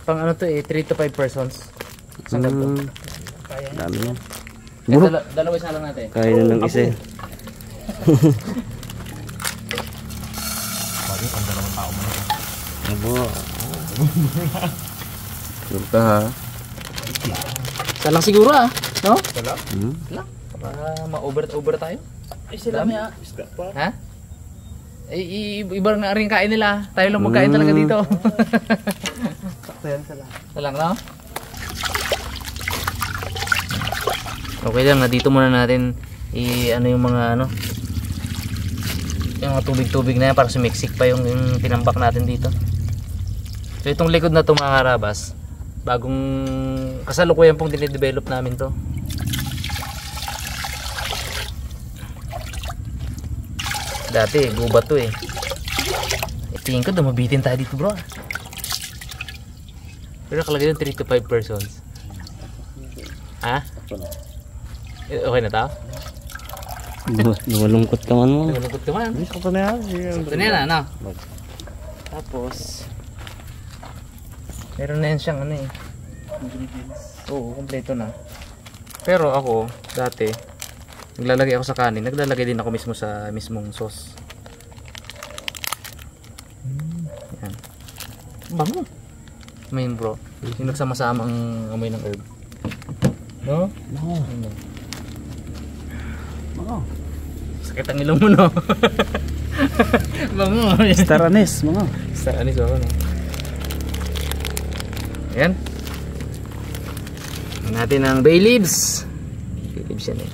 Pang ano to eh, 3 to 5 persons. Isang ganito. Kaya na. Dami yan. Dalawa isa lang natin. Kaya na ng isa. Bakit ang dalawang tao mo? Abo. Sure ka ha? Isa lang siguro ah. No? Wala? Wala. Para ma-over tayo. Ay sila may Isda pa. Ha? Iba nga rin kain nila. Tayo lang magkain talaga dito. sakto yan sila. Lang no? Okay lang, dito muna natin ano yung mga ano yung mga tubig-tubig na yan para sumiksik pa yung tinambak natin dito. So itong likod na to mga karabas, bagong kasalukuyan pong dinidevelop namin to. Dati gubat to eh. Tingin ko dumabitin tayo dito bro. Pero nakalagay yung 3 to 5 persons. Ha? Okay na tao? Lumalungkot ka man mo. Nalungkot ka man. Sakto na yan. Ito na yan ano? Tapos meron na yan siyang ano eh. Oo, kompleto na. Pero ako, dati naglalagay ako sa kanin, naglalagay din ako mismo sa mismong sauce. Yan. Bango. Main bro. Yung nagsama-sama ang amoy ng herb. No? Oo. Ano? Oo. Sakit ang ilong mo no? Bango. Star anise mga. Star anise ako no? Ayan. Ayan natin ang bay leaves. Bay leaves yan eh.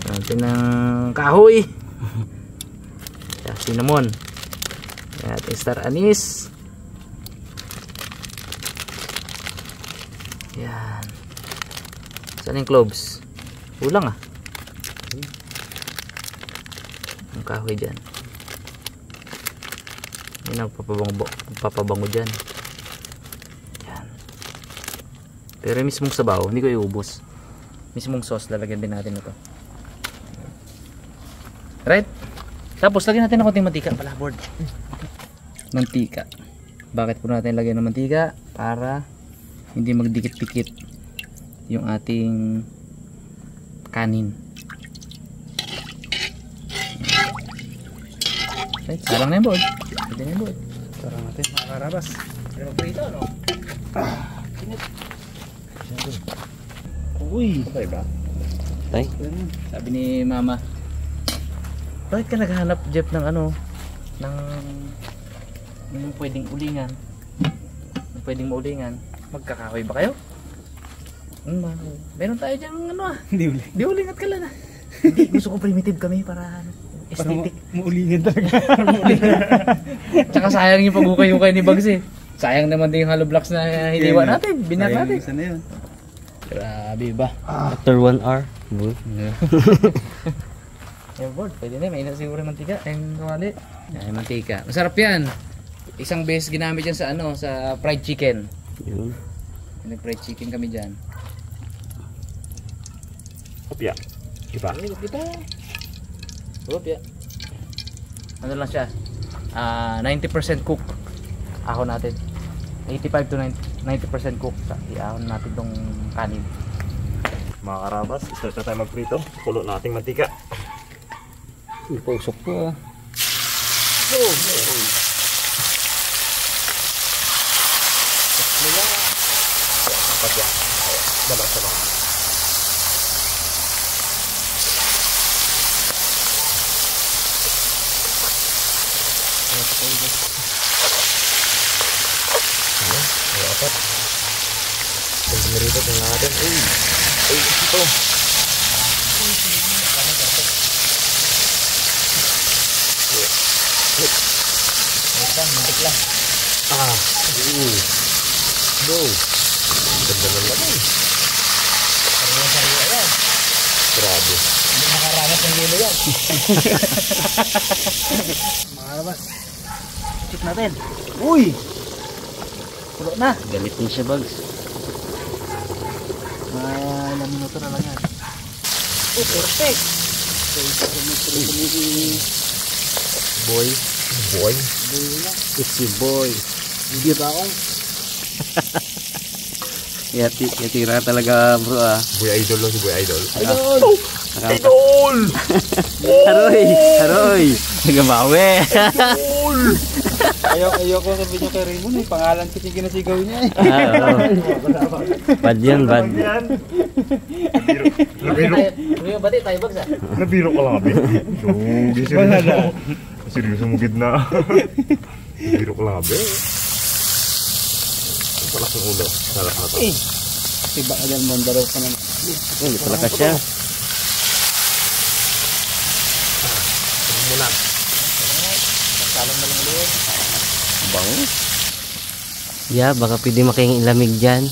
Ayan natin ang kahoy. Cinnamon. Ayan natin star anise. Ayan. Saan yung cloves? Kulang ah. Ang kahoy dyan. Yan ang papabango dyan. Yan. Pero yung mismong sabaw, hindi ko iubos. Mismong sauce, lalagyan din natin ito. Right? Tapos lagyan natin ng konting mantika. Palabord. Mantika. Bakit po natin lagyan ng mantika? Para hindi magdikit-dikit yung ating kanin. Right, salang na yung board. Pwede na yung board. Tara natin mga karabas. Pero magprito, no? Uy. Okay ba? Tay. Sabi ni mama, bakit ka naghahanap Jeff ng ano, ng pwedeng ulingan? Ng pwedeng maulingan? Magkakahoy ba kayo? Meron tayo dyan ano ah. Hindi uli. Di ulingat ka lang ah. Hindi, gusto ko primitive kami para aesthetic. Maulingan talaga. Tsaka sayang yung pag-ukay-ukay ni Bugs eh. Sayang naman din yung hollow blocks na hiniwa natin, binak natin. Isa na yun. Grabe ba? After 1 hour. Yung board, pwede na, mainit siguro yung mantika, yung kawali. Yung mantika. Masarap yan. Isang beses ginamit yan sa ano, sa fried chicken. Yun. Nag-fried chicken kami dyan. Kopya. Iba. Ay, kita. Opya. Ano lang siya? 90% cook. Ahon natin. 85 to 90% cook. Iahon natin tong kanin. Mga karabas, start na tayo magprito. Pulo nating mantika. Hindi pa usok po ah. Dapat yan. Dapat sa mga. Ay, apat. Pag merito ng natin. Ay, ito. Mantik lang. Go. Ganda ng laman. Sariwa yan. Grabe. Hindi makaranas ng lilo yan. Mga karabas. Check natin. Uy. Pulo na. Galit niya siya Bugs. Mga ilang minuto na lang yan. Oh, perfect. Boy. Boy. It's your boy. Video pa ako. Tira talaga bro ah. Boy Idol lo si Boy Idol. Idol! Haroy! Nagabawi! Ayoko sabihin niyo kay Raymond, may pangalan kasi yung ginasigaw niya eh. Bad yan, bad. Yan. Nabiro. Bati tayo bagsa. Nabiro ka lang abi. Sugi seryoso. Seryoso mo gid na. Nabiro ka lang abi. Palas ng ulo. Sarap na to. Tiba ka dyan, mandaraw ka naman. Hindi pala ka siya. Muna. Bango. Yeah, baka pwede making lamig dyan.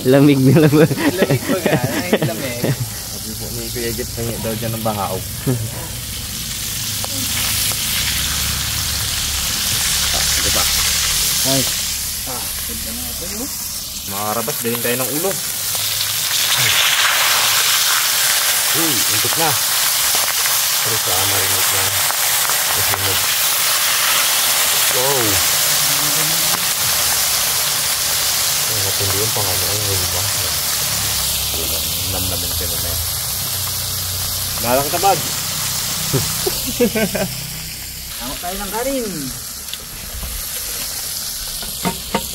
Lamig na lang. Lamig ba ga? Lamig. Sabi po ni Kuya Git, nangyay daw dyan ng bahaw. Diba? Ay. Makarabas, bilhin tayo ng ulo. Uy, untok na. Pero sa marinate na. Kasi wow. Ang matindi yung pangano ay diba? Namnamin kayo na yan. Balang tabag. Tama tayo ng kanin.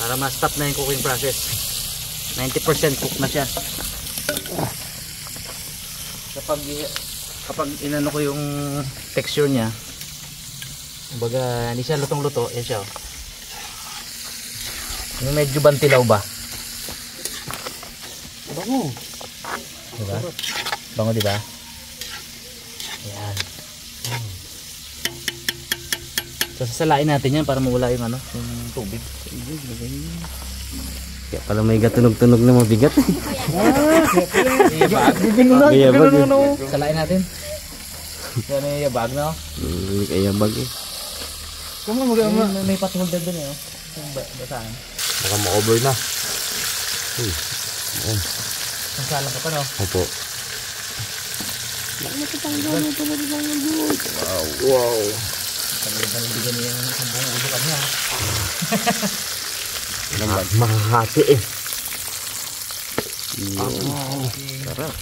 Para ma-stop na yung cooking process. 90% cook na siya. Kapag inano ko yung texture niya, kumbaga hindi siya lutong-luto, yan siya. Yung medyo bantilaw ba? Bango. Diba? Bango diba? Ayan. So sasalain natin yan para mawala yung ano, yung tubig. Kaya pala may gatunog-tunog na mabigat. Iyabag. Iyabag. Salain natin. Yan yung iyabag na. Hindi kaya bag eh. May patungol din dun eh. Yung bataan. Baka ma-over na. Uy. Nasalang ka pa no? Opo. Wow. Bigyan niya yung isang buong ulo kanya. Makakati eh. Sarap.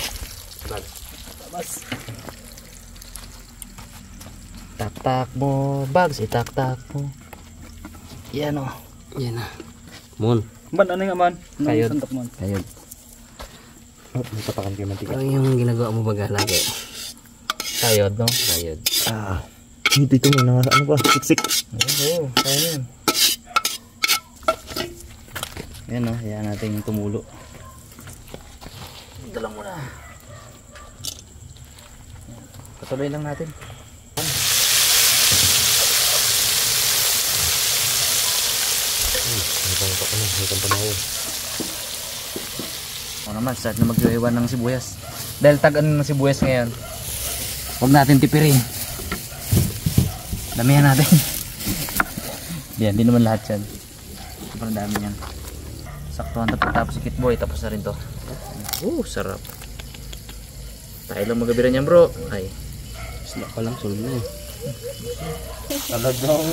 Tak-tak mo, bags, itak-tak mo. Yan o. Yan na. Moon. Man, ano yung aman? Kayod. Santok man. Ayun. Oh, may patakan kayo mantika. Parang yung ginagawa mo baga lagi. Kayod no? Ayun. Dito mo na ano ba? Siksik. Oo, kaya yun. Yan o, hayaan natin yung tumulo. Dalang muna. Patuloy lang natin. O naman, start na mag-iwan ng sibuyas. Dahil tag-ano ng sibuyas ngayon, huwag natin tipirin. Damihan natin. Yan, di naman lahat yan. Sobrang dami yan. Saktuhan tapos si Kitboy, tapos na rin to. Sarap. Tayo lang magabiran yan bro. Ay. Snap pa lang, sulod na eh. Talagang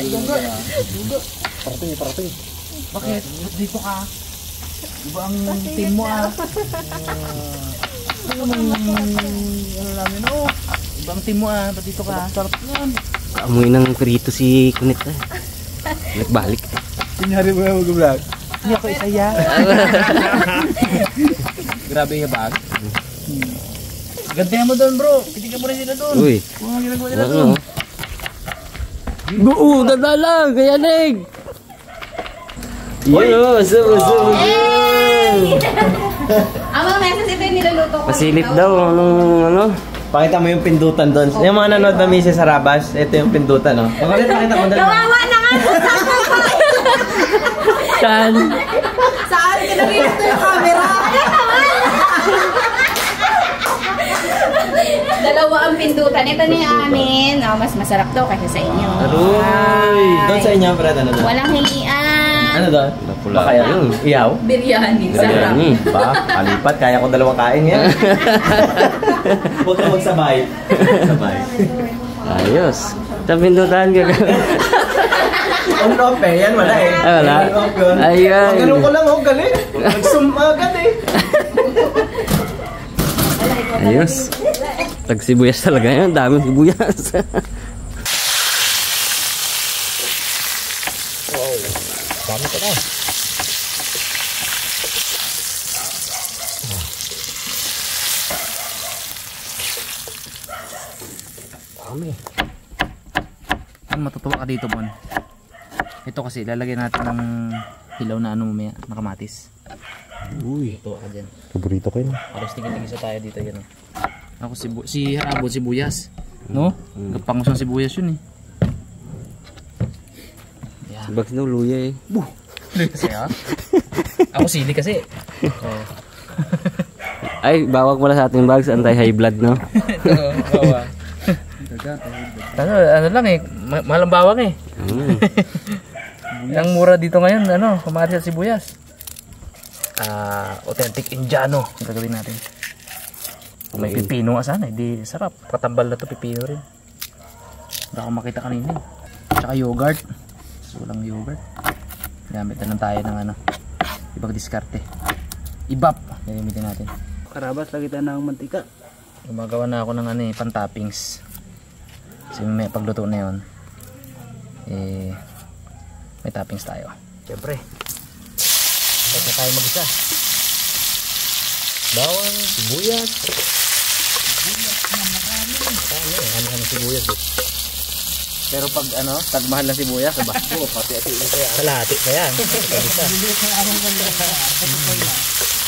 Yuga. Parating. Bakit? Dito ka. Iba ang team mo ah. Ano namin oh. Iba ang team mo ah. Ba't dito ka? Sarap yan. Amoy ng prito si Kunit eh. Balik. Kunyari mo na mag-vlog. Hindi ako isaya. Grabe yung bag. Gantihan mo doon bro. Pitigan mo rin sila doon. Uy. Kung ang ginagawa nila doon. Oo, dadalang! Kayanig! Yo, so. Amang meses ito yung niluluto ko. Pasilip daw, ano? Pakita mo yung pindutan doon. Yung mga nanood na misis sa Rabas, ito yung pindutan, no? Pakita mo doon. Kawawa na nga! Saan? Saan? Kinabito yung camera. Dalawa ang pindutan. Ito na yung amin. Oh, mas masarap daw kasi sa inyo. Aroy! Doon sa inyo, Brad, ano doon? Walang hingian. Ano doon? Napula. Baka yun. Iyaw? Biryani. Sarap. Biryani. Ba? Kalipat, kaya ko dalawang kain yan. Huwag ka magsabay. Sabay. Ayos. Sa pindutan ka. On off eh, yan wala eh. Ay, wala. On off yun. Ayan. Ang ganun ko lang, oh, galing. Nag-zoom agad eh. Ayos. Tag-sibuyas talaga yan. Daming sibuyas. Dami ka na. Ang matutuwa ka dito, Bon. Ito kasi lalagyan natin ng hilaw na ano mamaya, na kamatis. Uy. Tuwa ka dyan. Paborito ko yun. Halos tingin-tingin tayo dito yan. Oh. Ako si Harabot, sibuyas. No? Gapangos ng sibuyas yun eh. Yeah. Bags daw luya eh. Kasi ha? Ako sili kasi. Oh. Ay, bawag pala sa ating bags. Anti-high blood, no? Bawa. Ano lang eh, mahal ang bawang eh. Ang mura dito ngayon, ano, kamatis at sibuyas. Authentic Indiano ang gagawin natin. Kung may pipino nga sana, hindi sarap. Patambal na to, pipino rin. Hindi ako makita kanina. Tsaka yogurt. Walang yogurt. Gamit na lang tayo ng ano, ibang diskarte. Ibap, gagamitin natin. Karabas, lagi tayo ng mantika. Gumagawa na ako ng ano eh, pan-toppings. Kasi may pagluto na yun, eh, may toppings tayo. Siyempre, hindi na tayo mag-isa. Bawang, sibuyas. Sibuyas na marami. Ano sibuyas eh. Pero pag ano, pag mahal na sibuyas, ba? Oo, pati-ati mo kaya. Kalahati pa yan.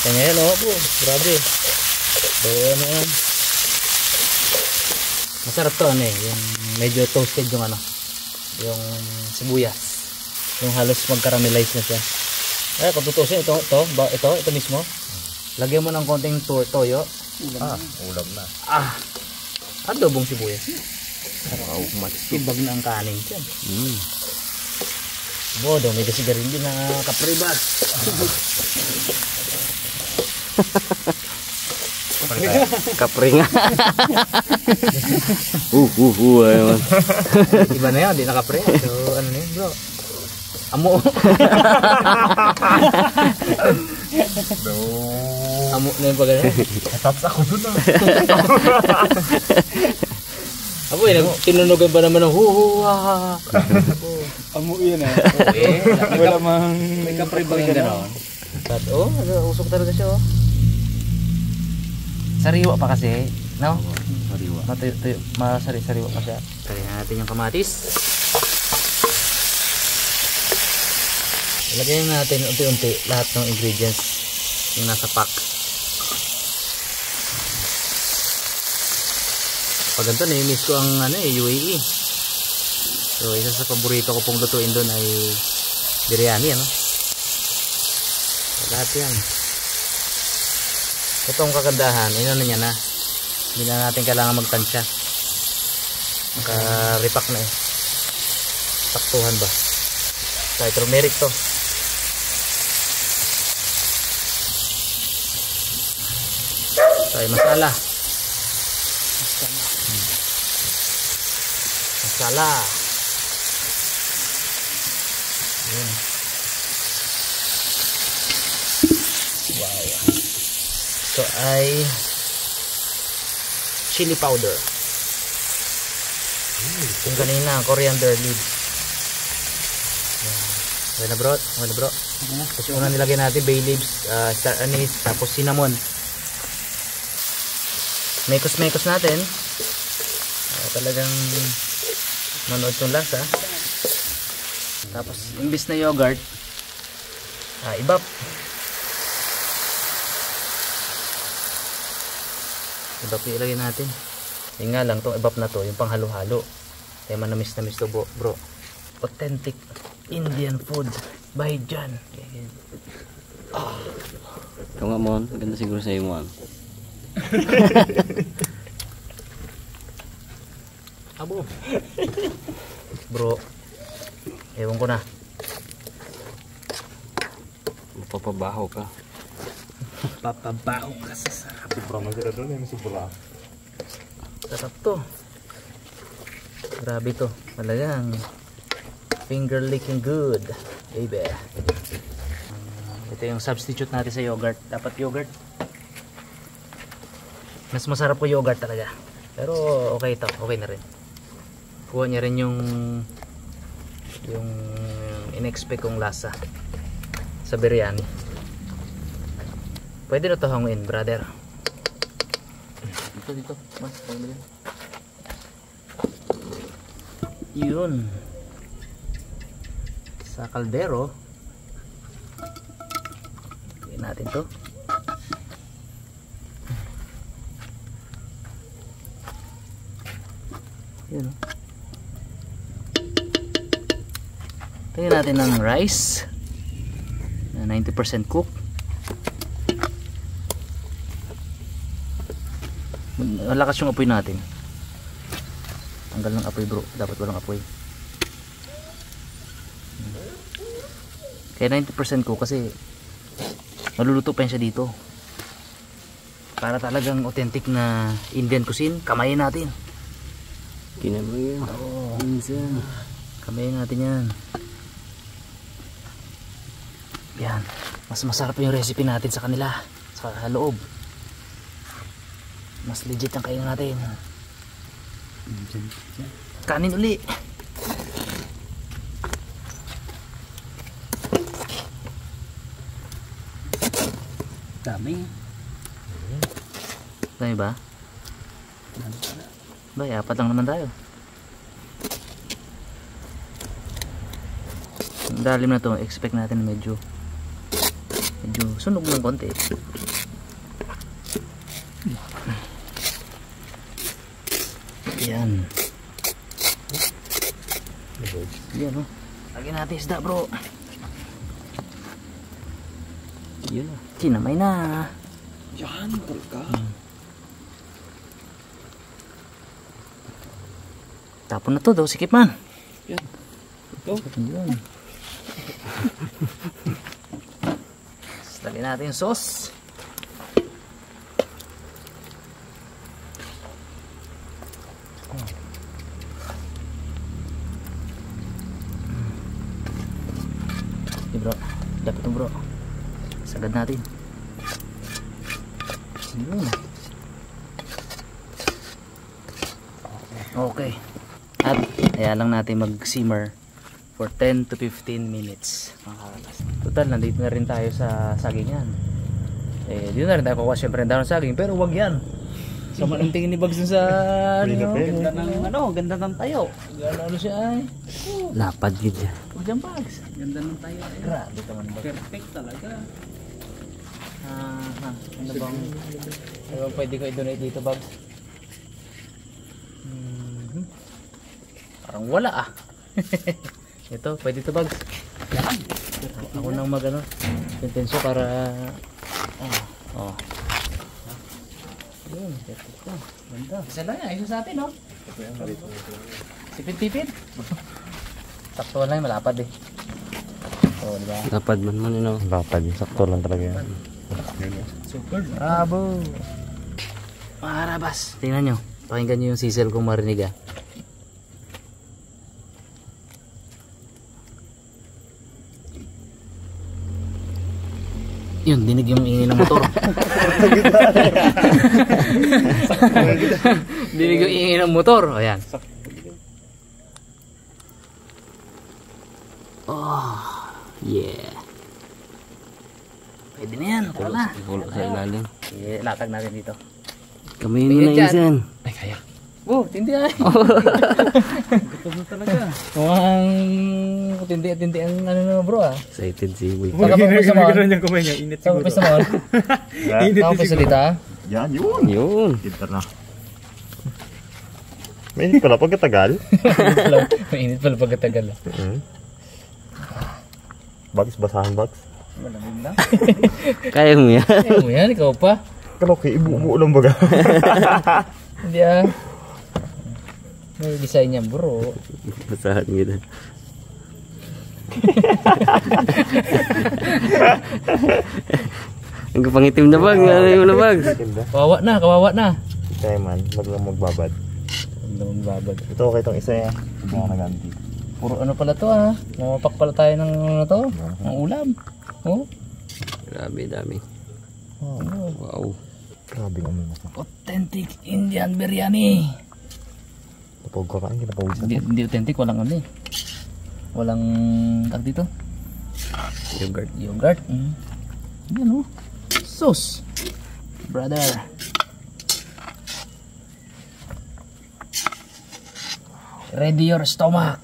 Kaya ngayon, oh po, grabe. So, ano yan. Masarap to ano eh, yung medyo toasted yung ano, yung sibuyas. Yung halos mag-caramelize na siya. Eh, kung tutusin, ito mismo. Lagyan mo ng konting toyo. Ulam na. Adobong sibuyas. Wow, matibag na ang kanin dyan. Bodo, may dasigarin din na kapribas. Kapre nga. Ayun. Iba na yun, di na kapre. So, ano na yun, bro? Amo. Amo na yung pagano. Tapos ako dun ah. Ako eh, tinunugan pa naman ng huhuha. Amo yun eh. Okay. Wala mang... May kapribang yung gano'n. Oh, usok talaga siya oh. Sariwa pa kasi, no? Sariwa. Masari-sariwa pa siya. Try natin yung kamatis. Ilagay natin unti-unti lahat ng ingredients yung nasa pack. Pag ganito, na-miss ko ang ano, UAE. So, isa sa paborito ko pong lutuin doon ay biryani, ano? Lahat yan. Itong kagandahan, ano niya na. Hindi na natin kailangan magtansya. Naka-repack na eh. Taktuhan ba? Kahit turmeric to. Tayo masala. Masala. Ayan. Wow. Ito ay chili powder. Yung kanina, coriander leaves. Okay na bro, Tapos una nilagay natin bay leaves, star anise, tapos cinnamon. Mekos natin. Talagang manood yung lasa. Tapos imbis na yogurt, ibap. Ibap ilagay natin. Yung nga lang, itong ibap na to, yung pang halo-halo. Kaya manamis to bro. Authentic Indian food by John. Ikaw nga Mon, ganda siguro sa'yo Mon. Abo. Bro, ewan ko na. Mapapabaho ka. Papabaho ka sa sarap. Sobrang masarap doon yung sobra. Sarap to. Grabe to. Talagang Finger licking good, baby. Ito yung substitute natin sa yogurt. Dapat yogurt. Mas masarap ko yogurt talaga. Pero okay ito, okay na rin. Kuha niya rin yung in-expect kong lasa sa biryani. Pwede na ito hanguin, brother. Dito. Mas, yun. Sa kaldero. Tingnan natin to. Yun. Tingnan natin ng rice na 90% cook. Malakas yung apoy natin. Tanggal ng apoy bro. Dapat walang apoy. Kaya 90% cook kasi maluluto pa siya dito. Para talagang authentic na Indian cuisine. Kamayin natin. Kinamay yan. Oo. Minsan. Kamayin natin yan. Yan. Mas masarap yung recipe natin sa kanila. Sa loob. Mas legit ang kainin natin. Kanin uli. Dami. Dami ba? Bay, 4 lang naman tayo. Ang dalim na to, expect natin medyo sunog ng konti. Yan. Yan o. Lagyan natin isda bro. Yun o. Kinamay na. Yan, talaga. Tapon na to daw, sikip man. Yan. Ito. Yun. Lagyan natin yung sauce. Okay bro, dapat ito bro. Sagad natin. Yun. Okay. At kaya lang natin mag-simmer for 10 to 15 minutes. Total, nandito na rin tayo sa sagingan. Eh, dito na rin tayo kukuha syempre ng dahon ng saging. Pero wag yan. Sama ng tingin ni Bags dun sa ganda ng ganda ng tayo. Ano siya ay? Lapad yun yan. Huwag dyan Bags. Ganda ng tayo. Grabe ka man Bags. Perfect talaga. Ano bang pwede ko i-donate dito Bags? Parang wala ah. Ito, pwede ito Bags. Ako nang mag-ano, intensyo para yun, perfect ko. Ganda. Isa lang yan, isa sa atin no? Tipid-tipid. Sakto lang, malapad eh. Oo, diba? Lapad man yun o. Lapad yun. Sakto lang talaga yan. Super. Bravo. Mga Rabas, tingnan nyo. Pakinggan nyo yung sisel kong marinig ah. Yun, dinig yung ingay ng motor. Dinig yung ingay ng motor. O yan. Oh, yeah. Pwede na yan. Tara na. Pulo sa ilalim. Sige, latag natin dito. Kamayin mo na insan. Ay, kaya. Oh, tindi ay. Gutom na talaga. Mukhang tindi ang ano na bro ah. Excited si Boy. Pagkapagpisa mo. Yung kamay niya, init siguro. Pagkapagpisa mo. Pagkapagpisa dito ah. Yan, yun. Yun. Kita na. Mainit pala pagkatagal. Mainit pala pagkatagal ah. Bags, basahan Bags. Malamig na. Kaya mo yan. Ayaw mo yan, ikaw pa. Kaloki, ibu-ubu lang baga. Hindi ah. May design niya bro. Basahan kita. Ang kapangitim na bag. Ano yung na bag? Kawawa na. Kaya man, wag lang magbabad. Huwag naman babad. Ito okay itong isa yan. Hindi ako naganti. Puro ano pala to ah. Mamapak pala tayo ng ano to. Ng ulam. Oh. Grabe, dami. Wow. Grabe ang mga. Authentic Indian biryani. Kapag kakain, kinapawis Hindi authentic, walang ano eh. Walang tag dito. Yogurt. Yogurt. Yan oh. Sauce. Brother. Ready your stomach.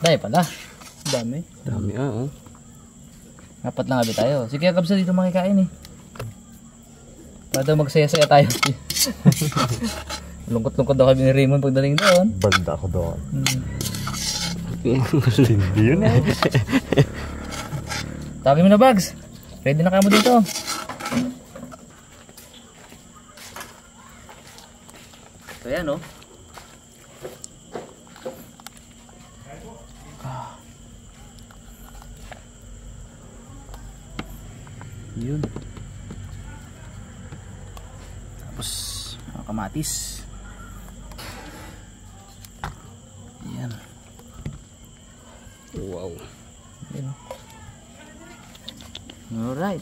Dahil pala. Dami. Dami oh. Apat lang abi tayo. Sige, Kabsa dito makikain eh. Para daw magsaya-saya tayo. Lungkot-lungkot daw kami ni Raymond pagdating doon. Banda ako doon. Hindi yun eh. Tabi mo na, Bags. Ready na kamo dito. So yan oh. Yun. Tapos mga kamatis. Yan. Wow. Yan. Alright.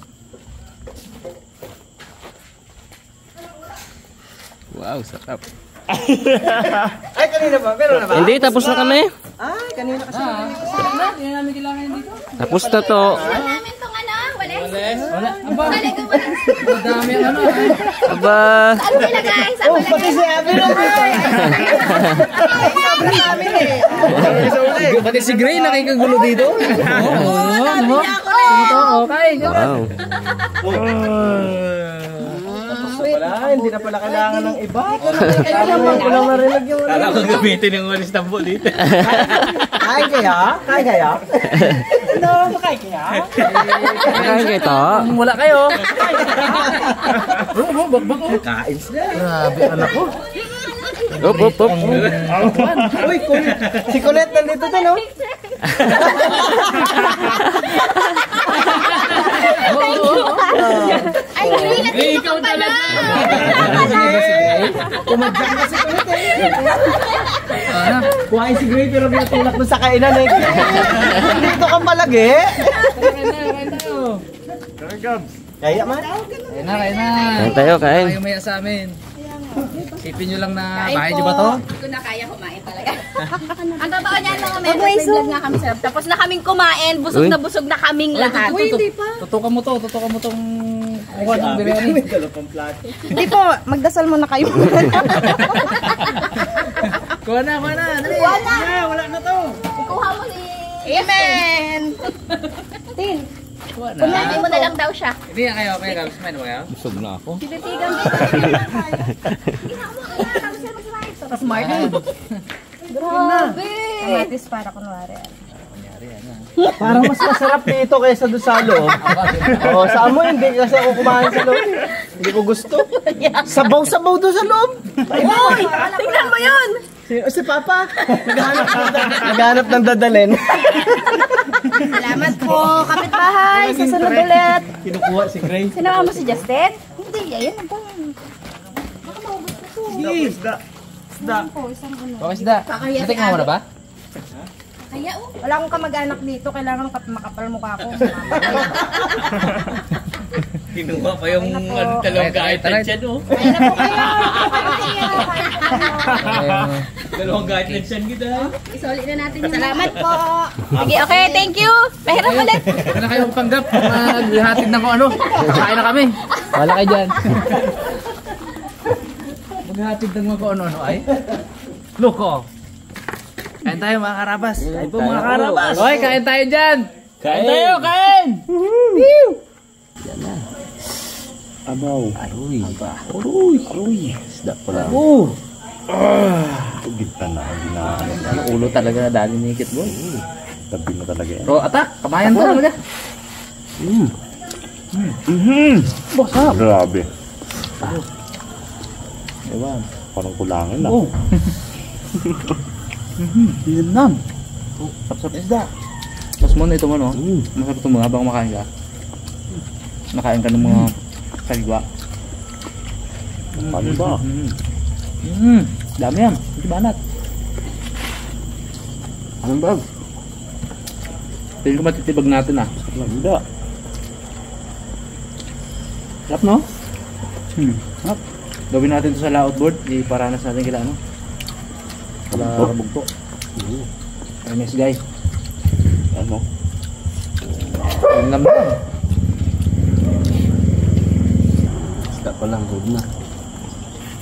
Wow, sarap. Ay, kanina ba? Pero na ba? Hindi, tapos na kami. Ay, kanina kasi. Hindi namin kailangan dito. Tapos na to. Namin tong ano, walis. Wala. Aba. Balik ko ba? Dami ano. Aba. Saan ko ilagay? Saan ko ilagay? Si Abby lang. Sobrang namin eh. Pati si Gray nakikagulo dito. Oo. Okay. Wow. Wala, hindi na pala kailangan ng iba. Kaya ko lang narinig yung ano. Kala ko gamitin yung walis ng dito. Kain kaya? Kain kaya? Ano, makain kaya? Kakain kayo to. Wala kayo. Bagbag. Kain sila. Grabe anak ko. Up. Uy, si Colette nandito din, oh. Ay, Gray, nandito ka pala. Kumadyak na si Colette eh. Kuhain si Gray pero pinatulak mo sa kainan eh. Dito kang palagi. Kaya man. Kain na. Kain tayo, kain. Kayo maya sa amin. Isipin nyo lang na bahay nyo ba to? Hindi ko na kaya kumain talaga. Ang totoo niyan mga members, nag-vlog nga kami sarap. Tapos na kaming kumain, busog na kaming lahat. Hindi pa. Tutukan mo tong kuha ng biryani. Hindi po, magdasal muna kayo. Kuha na. Dali. Wala na to. Ikuha mo si... Amen! Tin, Kuha na. Kumain mo na lang daw siya. Hindi na kayo. Okay, Gabs. Kumain ba kayo? Busog na ako. tititigan Tapos Martin. Grabe! Kamatis para kunwari. Parang mas masarap dito kaysa doon sa loob. Oo, sa amo hindi kasi ako kumain sa loob. Hindi ko gusto. Sabaw-sabaw doon sa loob. Uy! Tingnan mo yun! Si Papa, naghanap ng dadalhin. Salamat po, kapitbahay. Sa sunod ulit. Kinukuha si Gray. Sinama mo si Justin? Hindi, ayun na po. Isda. Okay, sida. Natikman mo na ba? Kaya oh. Wala akong kamag-anak dito. Kailangan makapal mukha ko. Kinuha pa yung dalawang kahit tansyan oh. Ayun na po kayo. Dalawang kahit tansyan kita. Isoli na natin yung... Salamat po. Sige, okay, thank you. Mahirap ulit. Huwag na kayong panggap. Maghatid na kung ano. Kakain na kami. Wala kayo dyan. Maghatid na kung ano ay. Look oh. Kain tayo mga karabas. Kain po mga karabas. Hoy, kain tayo dyan. Kain tayo, kain. Abaw. Aroy. Isda pala. Gita na. Ano ulo talaga na dali ni Kit Boy. Tabi na talaga yan. Bro, atak. Kamayan to talaga. Grabe. Ewan. Parang kulangin na. Oh. Vietnam. Oh, sarap isda. Tapos mo na ito mo no. Masarap ito mga habang makain ka. Nakain ka ng mga kaliwa. Paano ba? Dami yan. Hindi banat. Anong bag? Tingin ko matitibag natin ah. Maganda. Sarap no? Sarap. Gawin natin to sa layout board. Iparanas natin kila ano. Kala bugto. Ay nice guy. Ano? Ang lamang. Isda pa lang, good na.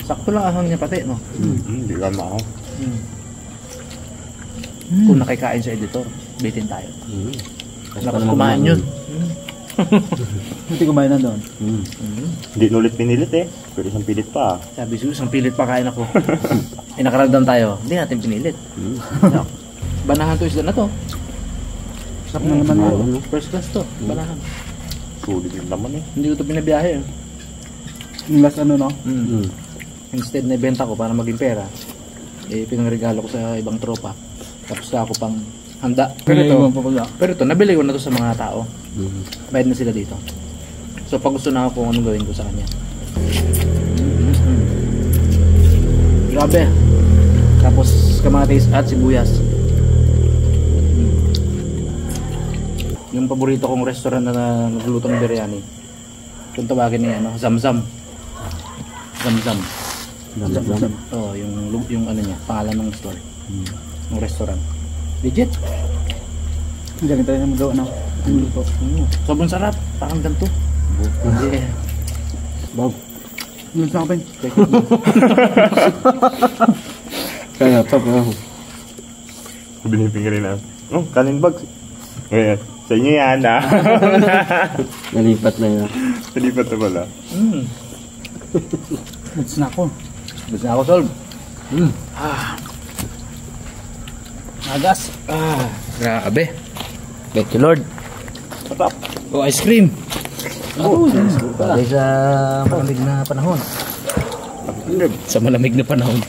Sakto lang ahang niya pati no? Hindi ka na ako. Kung nakikain sa editor, bitin tayo. Kasi Lakas pa naman kumain yun. Hindi kumain na doon. Hindi nulit pinilit eh. Pero isang pilit pa. Sabi Sus, ang pilit pa kain ako. Nakaramdam tayo, hindi natin pinilit. Banahan to isda na to. Sarap na naman yun. First class to, banahan. Sulit din naman eh. Hindi ko to pinabiyahe. Yung last ano no? Instead na ibenta ko para maging pera, eh pinangregalo ko sa ibang tropa. Tapos na ako pang handa. Pero ito, nabili ko na to sa mga tao. Bayad na sila dito. So pag gusto na ako kung anong gawin ko sa kanya. Grabe. Tapos kamatis at sibuyas. Yung paborito kong restaurant na nagluto ng biryani, kung tawagin niya ano, Zamzam. Zamzam. Oh, yung ano niya, pangalan ng store. Ng restaurant. Legit. Galing tayo na magawa na. Ang luto. Sobrang sarap, parang ganito. Yeah. Bob. Yung sa akin. Kaya to, kaya. Binipingin na. Oh, kanin bag. Ngayon, sa inyo yan ah. Nalipat na yun. Nalipat na pala. Goods na ako. Gusto na ako solve. Agas. Grabe. Thank you Lord. Matap. Oh, ice cream. Bagay sa malamig na panahon. Sa malamig na panahon.